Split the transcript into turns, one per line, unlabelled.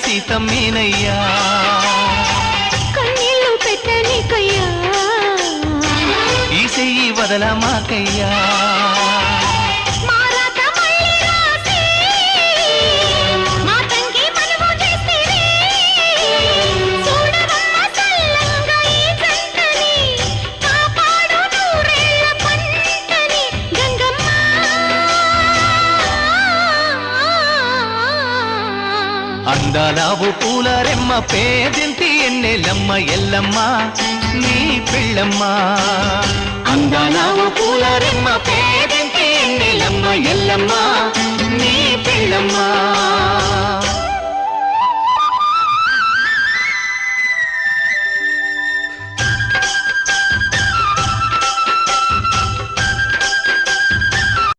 సీతమ్మేనయ్యా
కన్నీళ్ళు పెట్టనికయ్యా
ఈ చెయ్యి వదలమాకయ్యా అందాలావు పూల రెమ్మ పేదింటి ఎన్నెలమ్మ ఎల్లమ్మ నీ పిల్లమ్మ అందాలావు పూల రెమ్మ